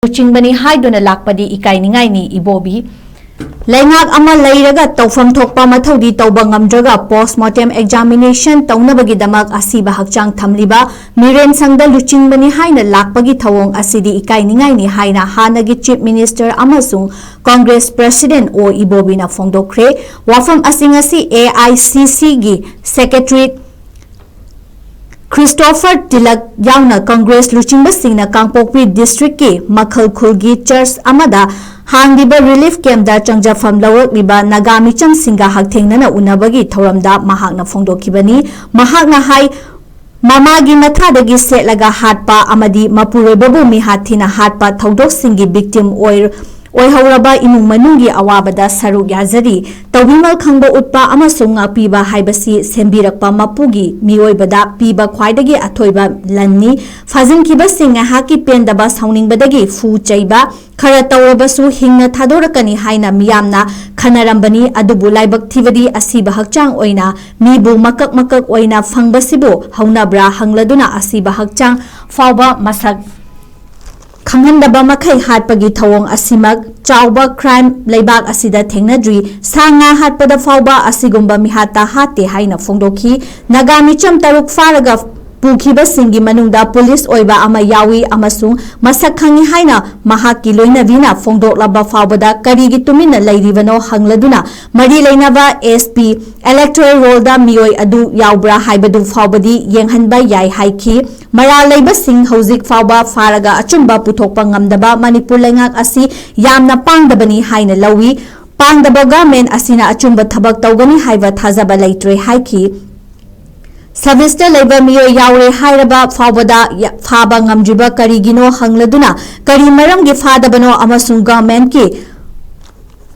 Luchingbani Haiduna Lakpadi Ekaining Ngaini Ibobi Leingak ama leiraga tawfam thokpa mathodi tawba ngamdraga postmortem examination tawnabagi damak asiba hakchang thamliba Mirelshangda Luchingbani Haiduna Lakpadi thawong asidi Ekaining Ngaini haina hanagi chief minister amasung Congress president o Ibobi na phongdokre wafam asingasi AICC gi secretary Christopher Tilak yauna Congress Luchingbani singna Kangpokpi district ki Makhalkhulgi church amada hangiba relief camp da changjafam lawak liba nagami cham singa hakthengna unabagi thoramda mahakna phongdokhibani mahakna hai mamagi mathadagi setlaga hatpa amadi mapurebabu mi hathina hatpa thodok singi victim oihawraba imung manungi awabada saruk yazari tawbimal khangba utpa amasung ngapiba haibasi sembirakpa mapugi mioibada piba khwaidagi athoiba lanni fajinkiba singa haki pendaba sauningbadagi fu chaiba khara tawrabasu hingna thadorakani haina miyamna khanarambani adubu laibak thibadi asiba hakchang oina mibu makak oina fangbasibu haunabra hangladuna asiba hakchang fawba masak Kanghandaba makai hatpagi thawong asimak chawba crime leibak asida thengnadri sanga hatpada fawba asigumba mihata hate haina phongdokhi nagami cham taruk faraga pukhiba singi manungda police oiba ama yawi amasung masak khangi haina mahaki loinavina phongdoklaba fawbada karigi tumina leiribano hangladuna mari leinaba SP electoral roll da mioi adu yawbra haibadu fawbadi yenghanba yai haiki Mara leiba sing hauzik fawba faraga achumba puthokpa ngamdaba manipur lengak asi yamna pangdabani haina lawi pangdaba government asina achumba thabak tawgani haiba thajaba leitre haiki Savista leiba miyo yawre hairaba fawbada faba ngamjiba karigino hangladuna kari maramgi fadabano amasung government ki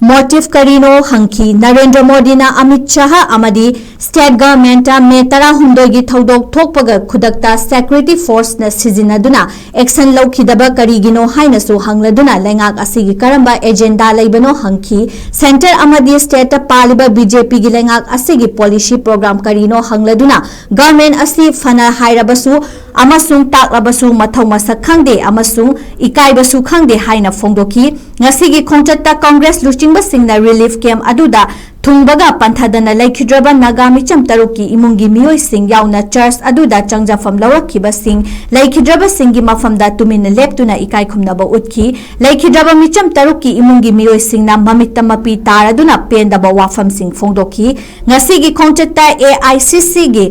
motive karino hangki Narendra Modi na Amit Shah amadi state government me tara hundogi thodok thokpaga khudakta security force na sizinaduna action lawkhidaba karigino hainasu hangladuna lengak asigi karamba agenda leibano hangki center amadi state paliba BJP gi lengak asigi policy program karino hangladuna government asi fana hairabasu amasung taklabasu mathau masak khangde amasung ikaibasu khangde haina phongdoki ngasigi khongchatta Congress Luchingbani singna relief camp aduda thungbaga panthadana laikhidraba nagami chamtaruki imungi mioi sing yauna church aduda changjafam lawakhiba sing laikhidraba singi mafamda tumina leptuna ikai khumnaba utki laikhidraba micham taruki imungi mioi singna mamitta mapi taraduna pendaba wafam sing phongdoki ngasigi khongchatta AICC gi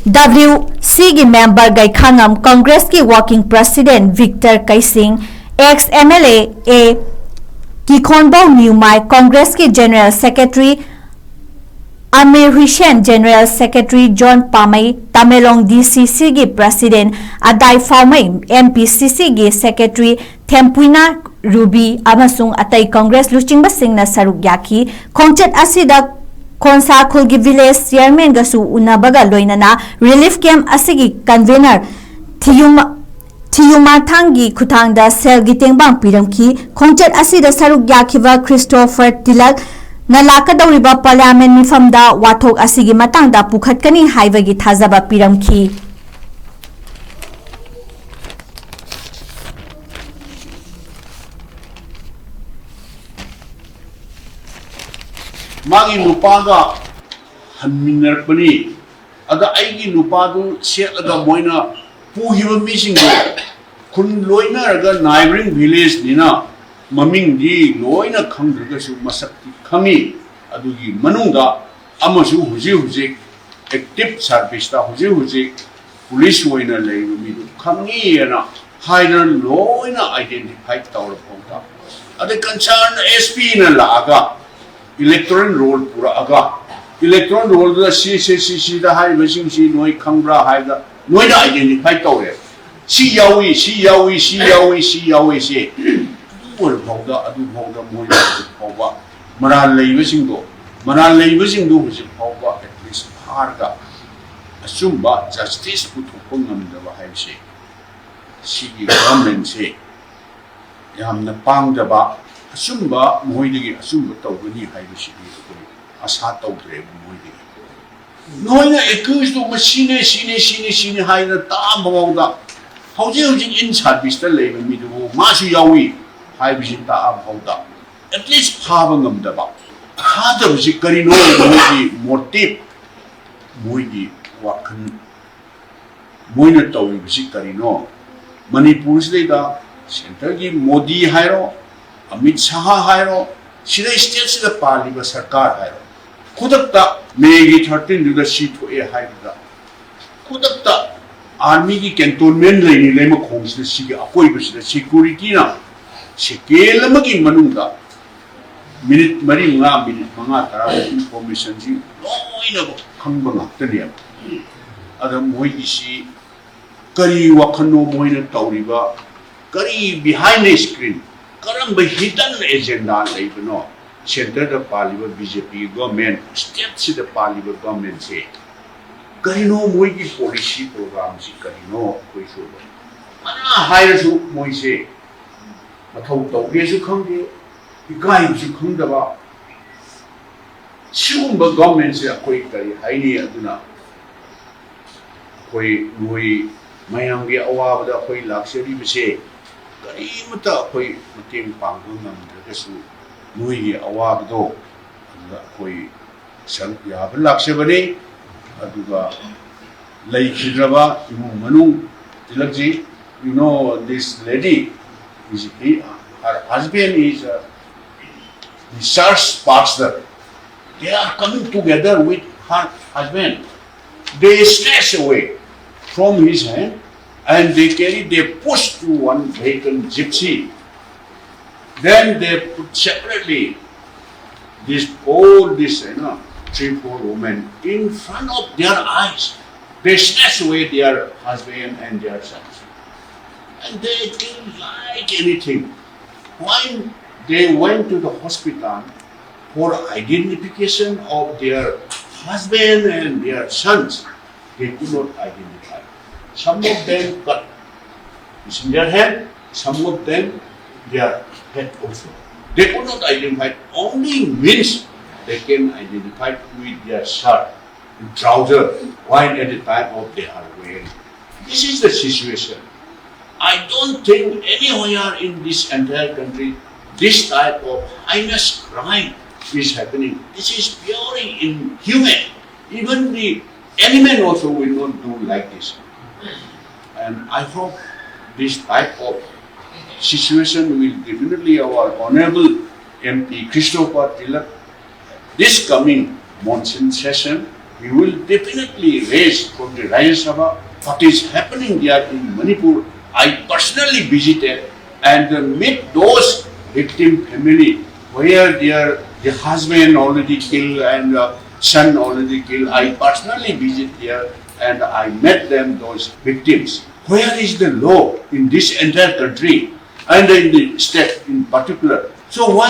WC gi member gai khangam Congress ki working president Victor Kaising ex MLA A Kikhonbao Newmai Congress ki General Secretary Amir Hussain General Secretary John Pamai Tamelong DCC gi President Adai Faumai MPCC gi Secretary Thempuina Ruby amasung atai Congress Luchingbani singna saruk yaki khongchat asida Konsa Khulgi village chairman gasu unabaga loinana relief camp asigi convener Thiyuma thangi khutangda sel gitengbang piramki khongchat asida saruk yakhiba Christopher Tilak nalakadawriba parliament mifamda wathok asigi matangda pukhatkani haibagi thajaba piramki Magi nupaga hanminar pani aga aigi nupadu selaga moina puhiba missing kun loina aga neighboring village dina maming di loina khangdraga su masakti khangi adugi manunga amasu huji active service ta huji police oina leiba mi khangi ana haina loina identify tawra phonta ade concern SP na laga electoral roll pura aga electoral roll da CCC da hai machine si noi khangbra hai da noi da identify tawre si yawi si pur bhawda adu bhawda moi bhawba maral leiba sing do huji bhawba at least harga asumba justice puthokpa ngamdaba hai si government se yamna pangdaba asumba moidigi asumba tawgani haibasi asa tawdre moidigi noina accused of machine haina ta bawda Housing in service the labor midu, Masu Yawi, high visit Abhoda. At least Pavangam the Bab. Father Zikarino, motive, Muigi, Wakan, Muinato, Zikarino, Manipur's leader, Centergi, Modi Hiro, Amit Saha Hiro, Sida states the Paliba Sarkar Hiro. Kudakta, May 13 to the seat to a Hydra. Kudakta, Army cantonment lady Lema Combs, the security now. Sekelamagi Manunga. Minute Maringa, minute Manga, information, no in a Kambanga, the name. Other Moishi, Kari Wakano Moina Tauriba, Kari behind the screen, Karamba hidden agenda, Labano, center the Paliba BJP government, steps the Paliba government say. Karino Moigi policy programs, Karino, Kuisho. Mana hires Moise, Mathou Toubadi Ngamdraga Ekaining Ngaini. Sigumba government se akoi kari haini aduna koi noi mayamgi awabada koi luxury bise kari mata koi mateng pangong ngamdraga su noi gi awabado koi sang ya luxury aduga laikhidraba imung manung tilakji. You know this lady is her husband is the church pastor. They are coming together with her husband. They snatch away from his hand and they push to one vacant gypsy. Then they put separately all this 3-4 women in front of their eyes. They snatch away their husband and their sons. And they didn't like anything. When they went to the hospital for identification of their husband and their sons, they could not identify. Some of them got this in their head, some of them their head also. They could not identify, only means they can identify with their shirt and trouser while at the time of they are wearing. This is the situation. I don't think anywhere in this entire country this type of heinous crime is happening. This is purely inhumane. Even the animal also will not do like this. And I hope this type of situation will definitely our Honorable MP Christopher Tilak, this coming monsoon session, he will definitely raise from the Rajya Sabha what is happening there in Manipur. I personally visited and met those victim family where the husband already killed and son already killed. I personally visited there and I met them, those victims. Where is the law in this entire country and in the state in particular? So why